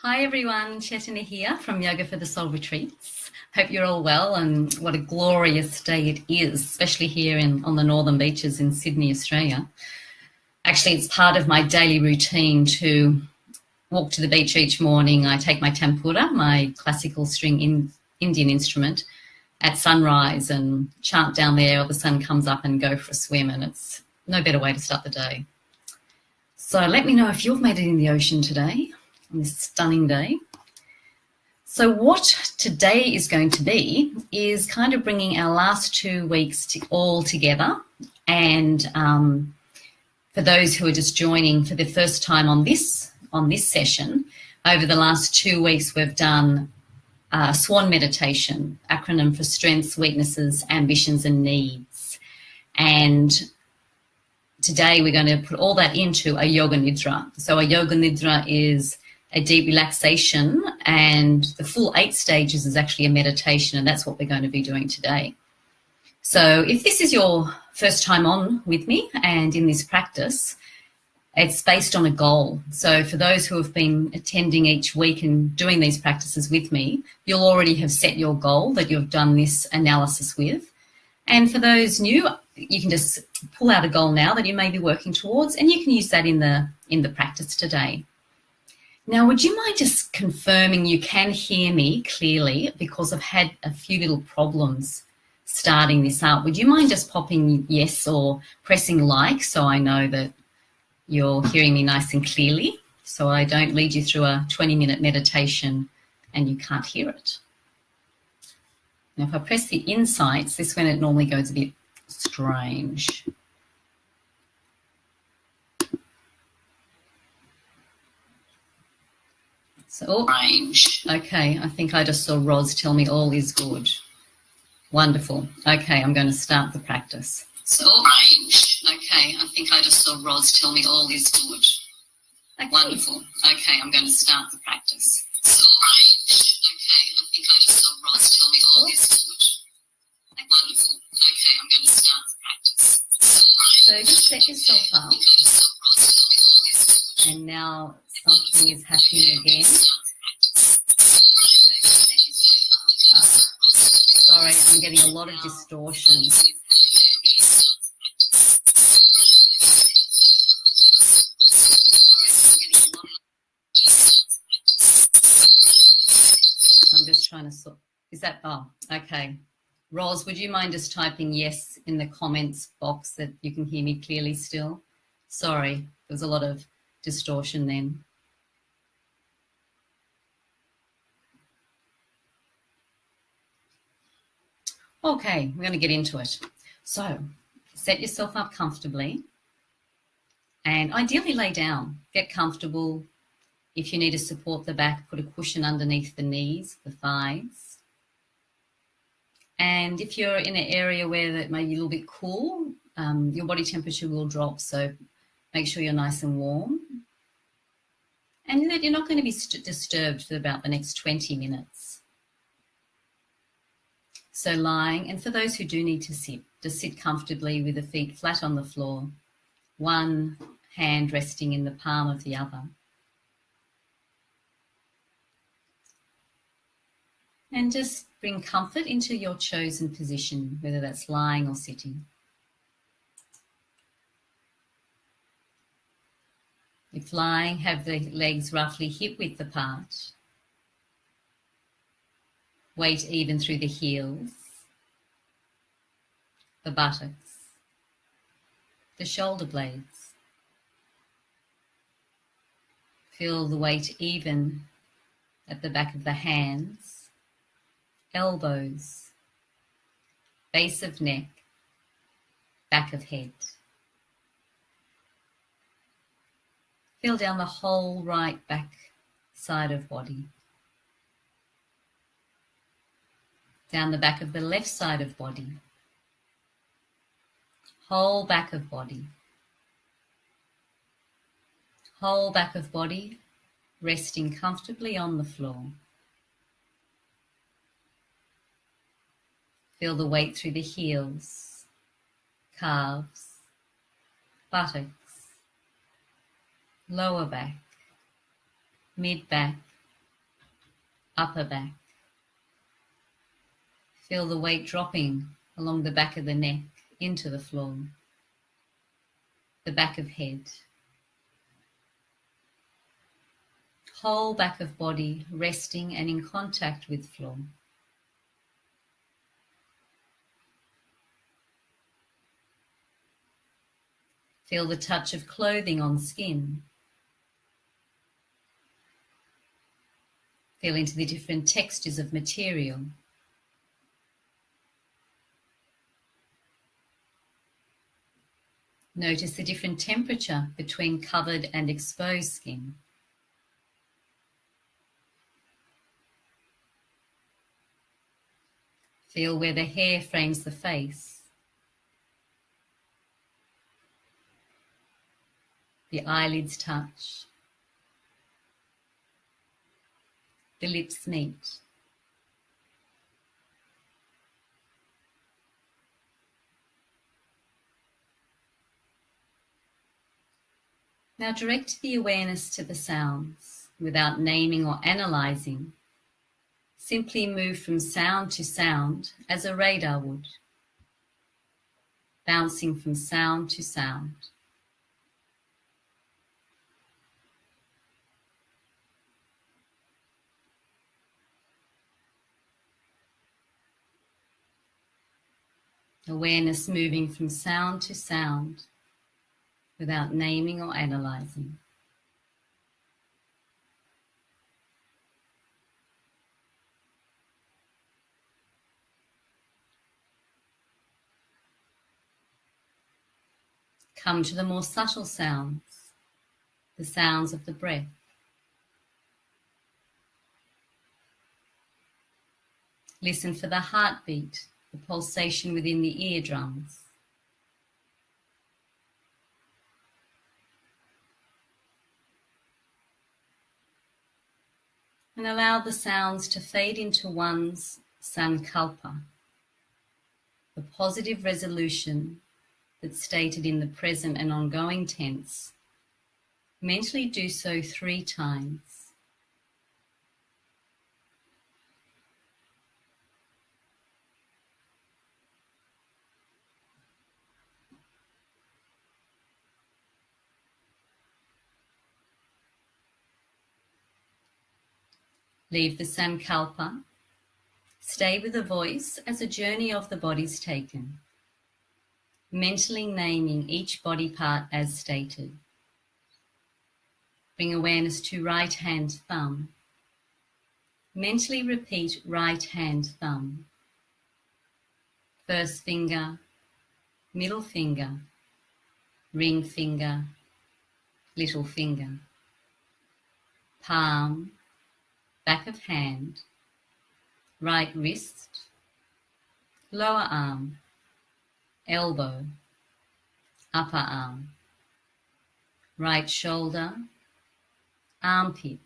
Hi everyone, Chetina here from Yoga for the Soul Retreats. Hope you're all well, and what a glorious day it is, especially here on the northern beaches in Sydney, Australia. Actually, it's part of my daily routine to walk to the beach each morning. I take my tampura, my classical string Indian instrument, at sunrise and chant down there, or the sun comes up, and go for a swim, and it's no better way to start the day. So let me know if you've made it in the ocean today, on this stunning day. So what today is going to be is kind of bringing our last 2 weeks all together. And for those who are just joining for the first time on this session, over the last 2 weeks we've done SWAN meditation, acronym for strengths, weaknesses, ambitions and needs. And today we're going to put all that into a yoga nidra. So a yoga nidra is a deep relaxation, and the full 8 stages is actually a meditation, and that's what we're going to be doing today. So if this is your first time on with me and in this practice, it's based on a goal. So for those who have been attending each week and doing these practices with me, you'll already have set your goal that you've done this analysis with. And for those new, you can just pull out a goal now that you may be working towards, and you can use that in the practice today. Now, would you mind just confirming you can hear me clearly, because I've had a few little problems starting this up? Would you mind just popping yes or pressing like so I know that you're hearing me nice and clearly, so I don't lead you through a 20-minute meditation and you can't hear it? Now, if I press the insights, this is when it normally goes a bit strange. So, okay, I think I just saw Roz tell me all is good. Wonderful. Okay, I'm going to start the practice. So, okay, I think I just saw Roz tell me all is good. Okay. Wonderful. Okay, I'm going to start the practice. So, okay, I think I just saw Roz tell me all is good. Wonderful. Okay, I'm going to start the practice. So just set yourself up. And now something is happening again. Sorry, I'm getting a lot of distortion. I'm just trying to sort. Is that? Oh, okay. Roz, would you mind just typing yes in the comments box that you can hear me clearly still? Sorry, there's a lot of distortion then. Okay, we're going to get into it. So set yourself up comfortably and ideally lay down. Get comfortable. If you need to support the back, put a cushion underneath the knees, the thighs. And if you're in an area where that may be a little bit cool, your body temperature will drop, so make sure you're nice and warm. And that you're not going to be disturbed for about the next 20 minutes. So lying, and for those who do need to sit, just sit comfortably with the feet flat on the floor, one hand resting in the palm of the other. And just bring comfort into your chosen position, whether that's lying or sitting. If lying, have the legs roughly hip-width apart. Weight even through the heels, the buttocks, the shoulder blades. Feel the weight even at the back of the hands, elbows, base of neck, back of head. Feel down the whole right back side of body. Down the back of the left side of body. Whole back of body. Whole back of body resting comfortably on the floor. Feel the weight through the heels, calves, buttocks, lower back, mid back, upper back. Feel the weight dropping along the back of the neck into the floor, the back of head. Whole back of body resting and in contact with floor. Feel the touch of clothing on skin. Feel into the different textures of material. Notice the different temperature between covered and exposed skin. Feel where the hair frames the face. The eyelids touch. The lips meet. Now direct the awareness to the sounds without naming or analysing. Simply move from sound to sound as a radar would, bouncing from sound to sound. Awareness moving from sound to sound without naming or analysing. Come to the more subtle sounds, the sounds of the breath. Listen for the heartbeat, the pulsation within the eardrums. And allow the sounds to fade into one's sankalpa, the positive resolution that's stated in the present and ongoing tense. Mentally do so 3 times. Leave the sankalpa. Stay with the voice as a journey of the body's taken, mentally naming each body part as stated. Bring awareness to right hand thumb. Mentally repeat right hand thumb. First finger, middle finger, ring finger, little finger. Palm, back of hand, right wrist, lower arm, elbow, upper arm, right shoulder, armpit,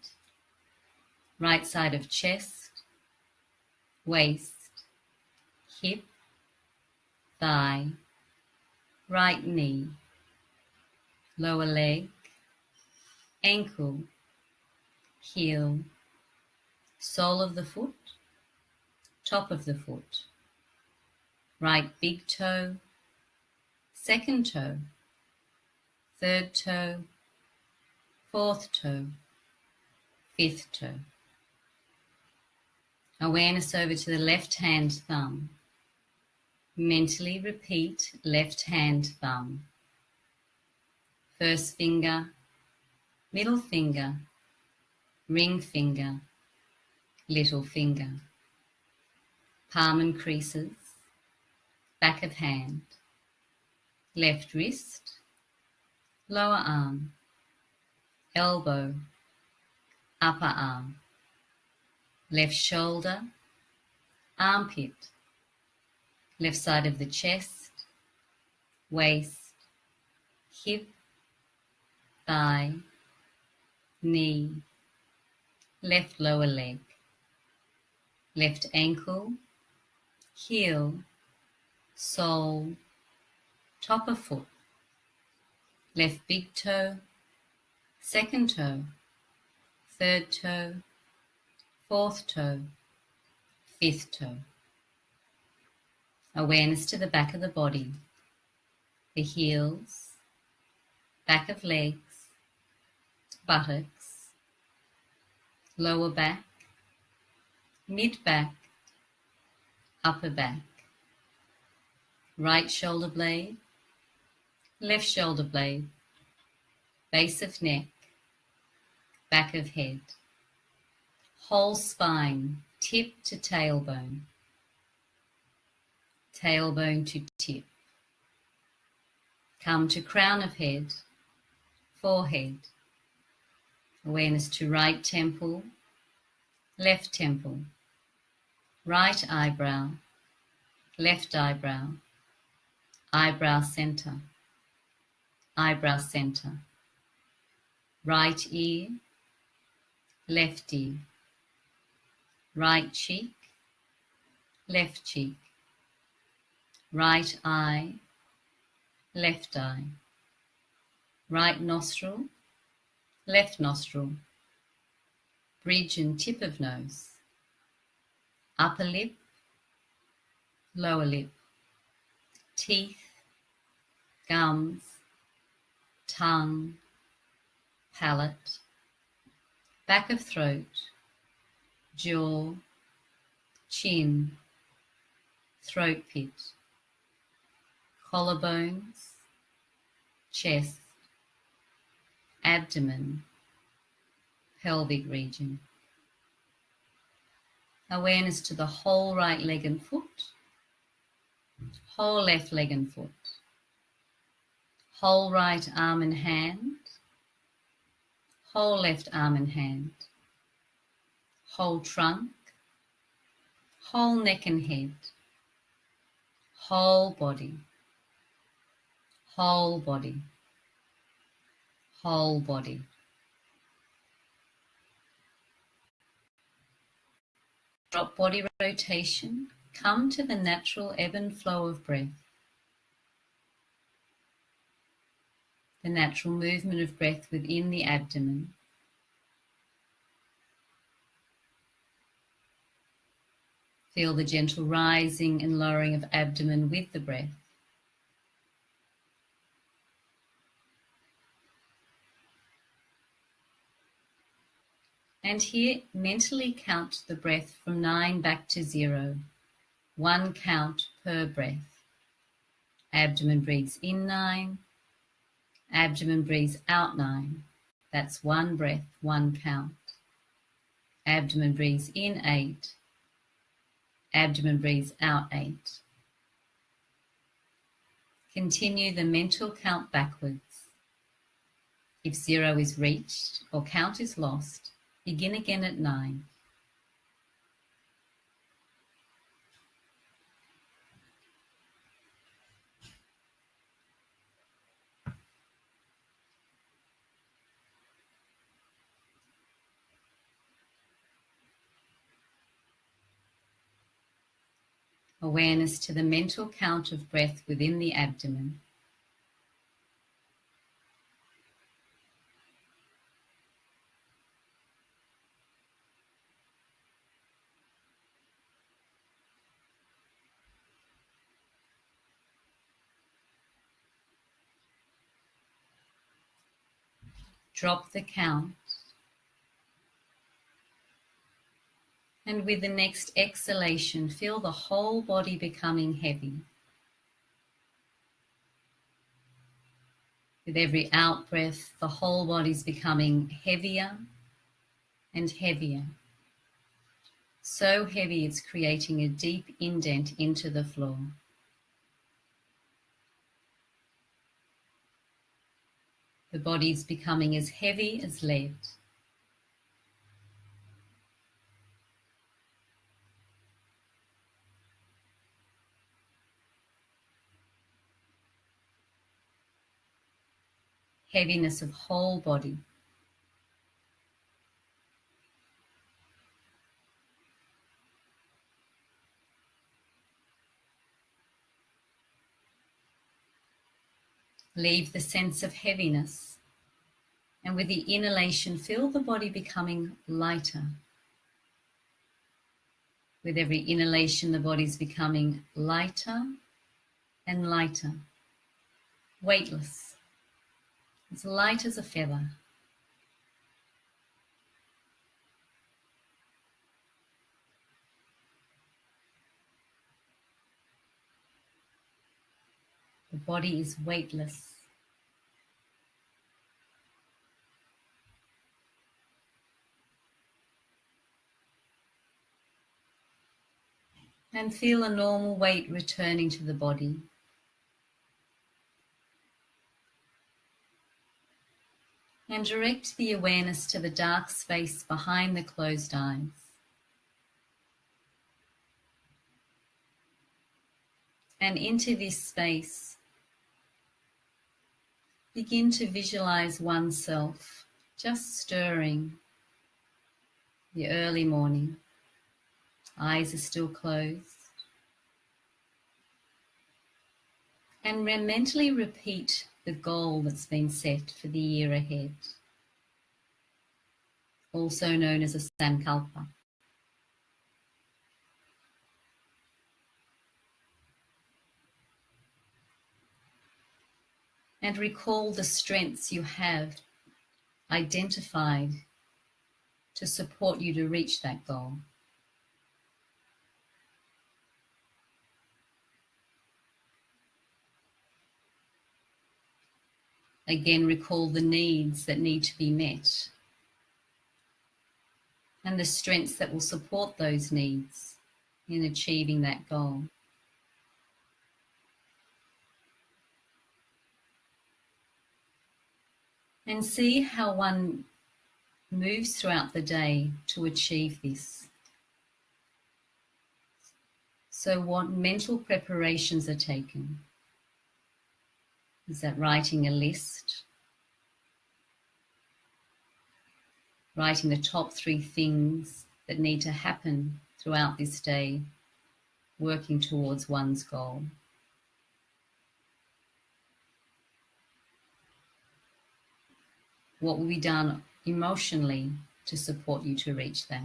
right side of chest, waist, hip, thigh, right knee, lower leg, ankle, heel, sole of the foot, top of the foot, right big toe, second toe, third toe, fourth toe, fifth toe. Awareness over to the left hand thumb. Mentally repeat left hand thumb. First finger, middle finger, ring finger, little finger. Palm and creases, back of hand, left wrist, lower arm, elbow, upper arm, left shoulder, armpit, left side of the chest, waist, hip, thigh, knee, left lower leg, left ankle, heel, sole, top of foot, left big toe, second toe, third toe, fourth toe, fifth toe. Awareness to the back of the body, the heels, back of legs, buttocks, lower back, mid-back, upper back, right shoulder blade, left shoulder blade, base of neck, back of head, whole spine, tip to tailbone, tailbone to tip. Come to crown of head, forehead, awareness to right temple, left temple, right eyebrow, left eyebrow, eyebrow center, right ear, left ear, right cheek, left cheek, right eye, left eye, right nostril, left nostril, bridge and tip of nose, upper lip, lower lip, teeth, gums, tongue, palate, back of throat, jaw, chin, throat pit, collarbones, chest, abdomen, pelvic region. Awareness to the whole right leg and foot, whole left leg and foot, whole right arm and hand, whole left arm and hand, whole trunk, whole neck and head, whole body, whole body, whole body. Drop body rotation, come to the natural ebb and flow of breath. The natural movement of breath within the abdomen. Feel the gentle rising and lowering of abdomen with the breath. And here, mentally count the breath from 9 back to 0. 1 count per breath. Abdomen breathes in 9. Abdomen breathes out 9. That's 1 breath, 1 count. Abdomen breathes in 8. Abdomen breathes out 8. Continue the mental count backwards. If 0 is reached or count is lost, begin again at 9. Awareness to the mental count of breath within the abdomen. Drop the count. And with the next exhalation, feel the whole body becoming heavy. With every out-breath, the whole body's becoming heavier and heavier. So heavy it's creating a deep indent into the floor. The body's becoming as heavy as lead. Heaviness of whole body. Leave the sense of heaviness, and with the inhalation, feel the body becoming lighter. With every inhalation, the body's becoming lighter and lighter, weightless, as light as a feather. The body is weightless. And feel a normal weight returning to the body. And direct the awareness to the dark space behind the closed eyes. And into this space, begin to visualize oneself just stirring the early morning. Eyes are still closed. And mentally repeat the goal that's been set for the year ahead, also known as a sankalpa. And recall the strengths you have identified to support you to reach that goal. Again, recall the needs that need to be met and the strengths that will support those needs in achieving that goal. And see how one moves throughout the day to achieve this. So what mental preparations are taken? Is that writing a list? Writing the top 3 things that need to happen throughout this day, working towards one's goal. What will be done emotionally to support you to reach that?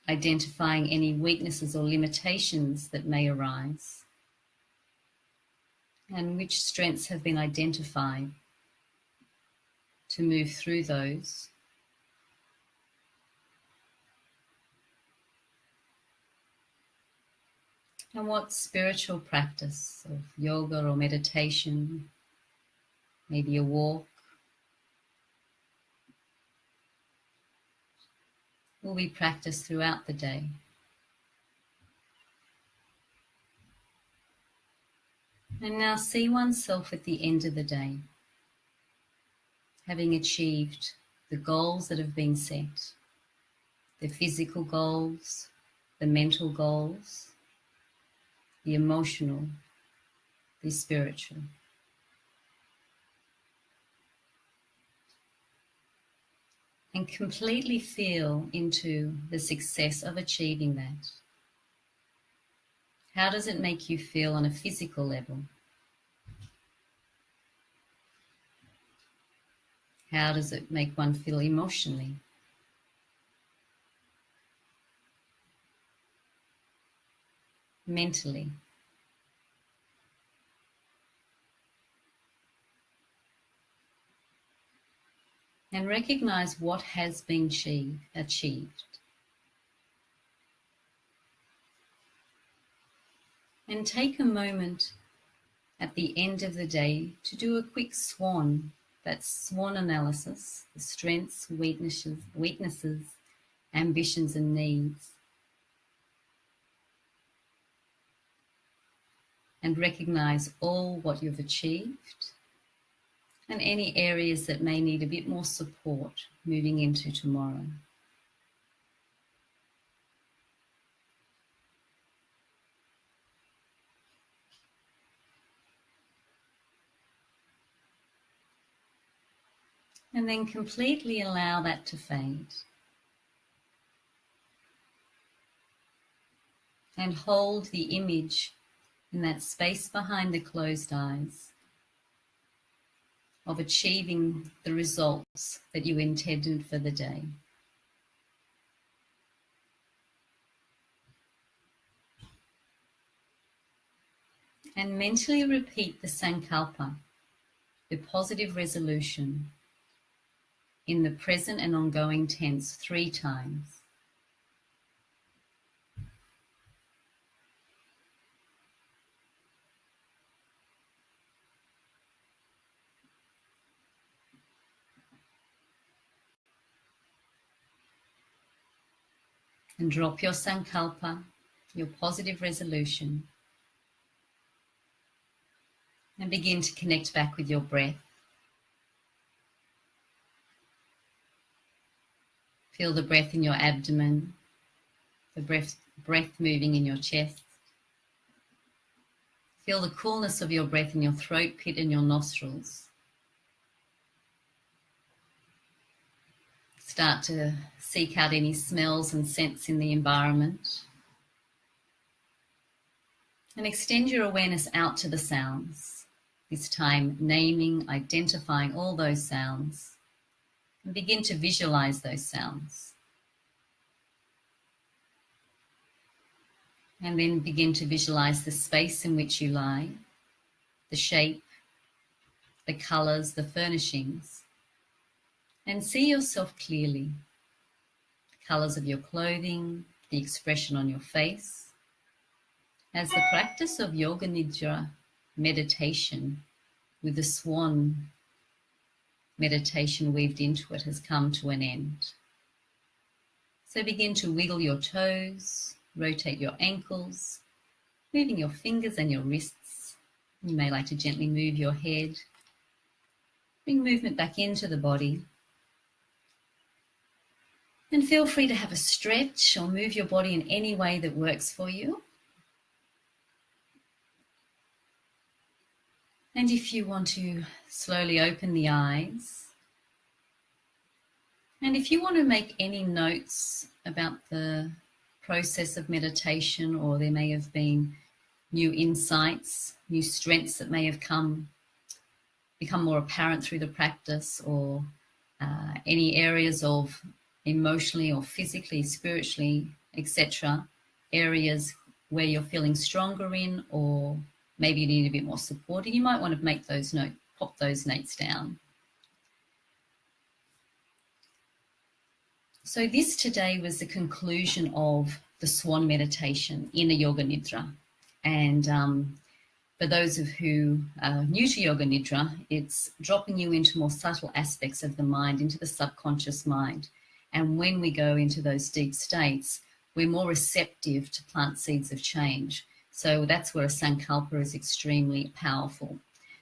Identifying any weaknesses or limitations that may arise, and which strengths have been identified to move through those. And what spiritual practice of yoga or meditation, maybe a walk, will be practiced throughout the day. And now see oneself at the end of the day, having achieved the goals that have been set, the physical goals, the mental goals, the emotional, the spiritual. And completely feel into the success of achieving that. How does it make you feel on a physical level? How does it make one feel emotionally? Mentally? And recognize what has been achieved. And take a moment at the end of the day to do a quick SWAN, that SWAN analysis, the strengths, weaknesses, ambitions and needs. And recognize all what you've achieved and any areas that may need a bit more support moving into tomorrow. And then completely allow that to fade. And hold the image in that space behind the closed eyes of achieving the results that you intended for the day. And mentally repeat the Sankalpa, the positive resolution, in the present and ongoing tense 3 times. And drop your Sankalpa, your positive resolution, and begin to connect back with your breath. Feel the breath in your abdomen, the breath moving in your chest. Feel the coolness of your breath in your throat pit and your nostrils. Start to seek out any smells and scents in the environment. And extend your awareness out to the sounds, this time naming, identifying all those sounds, and begin to visualize those sounds. And then begin to visualize the space in which you lie, the shape, the colors, the furnishings, and see yourself clearly. The colors of your clothing, the expression on your face, as the practice of Yoga Nidra meditation with the SWAN meditation weaved into it has come to an end. So begin to wiggle your toes, rotate your ankles, moving your fingers and your wrists. You may like to gently move your head. Bring movement back into the body. And feel free to have a stretch or move your body in any way that works for you. And if you want to slowly open the eyes, and if you want to make any notes about the process of meditation, or there may have been new insights, new strengths that may have become more apparent through the practice, or any areas of emotionally or physically, spiritually, etc., areas where you're feeling stronger in, or maybe you need a bit more support, and you might want to make those notes, pop those notes down. So this today was the conclusion of the SWAN meditation in a Yoga Nidra. And for those of who are new to Yoga Nidra, it's dropping you into more subtle aspects of the mind, into the subconscious mind. And when we go into those deep states, we're more receptive to plant seeds of change. So that's where a Sankalpa is extremely powerful.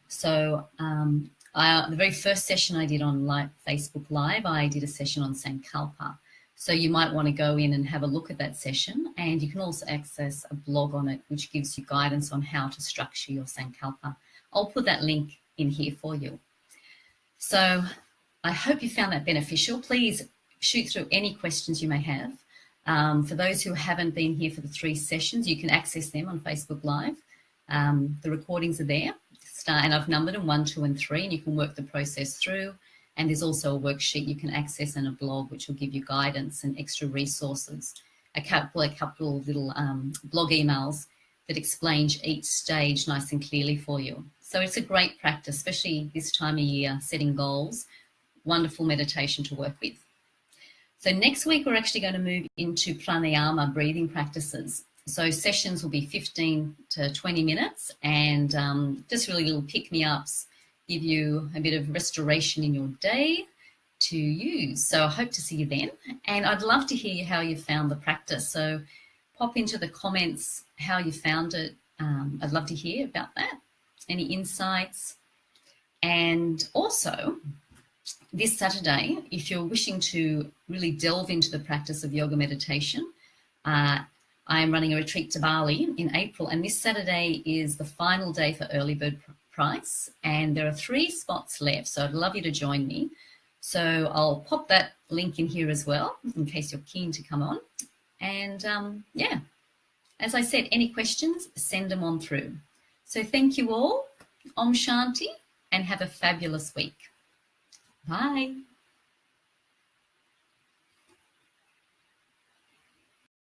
So the very first session I did on Facebook Live, I did a session on Sankalpa. So you might want to go in and have a look at that session, and you can also access a blog on it, which gives you guidance on how to structure your Sankalpa. I'll put that link in here for you. So I hope you found that beneficial. Please shoot through any questions you may have. For those who haven't been here for the 3 sessions, you can access them on Facebook Live. The recordings are there, and I've numbered them 1, 2, and 3, and you can work the process through. And there's also a worksheet you can access and a blog which will give you guidance and extra resources. A couple of little blog emails that explain each stage nice and clearly for you. So it's a great practice, especially this time of year, setting goals. Wonderful meditation to work with. So next week, we're actually going to move into pranayama, breathing practices. So sessions will be 15 to 20 minutes, and just really little pick-me-ups, give you a bit of restoration in your day to use. So I hope to see you then. And I'd love to hear how you found the practice. So pop into the comments how you found it. I'd love to hear about that. Any insights? And also, this Saturday, if you're wishing to really delve into the practice of yoga meditation, I am running a retreat to Bali in April, and this Saturday is the final day for early bird price, and there are 3 spots left, so I'd love you to join me. So I'll pop that link in here as well, in case you're keen to come on. And yeah, as I said, any questions, send them on through. So thank you all. Om Shanti. and have a fabulous week. Bye.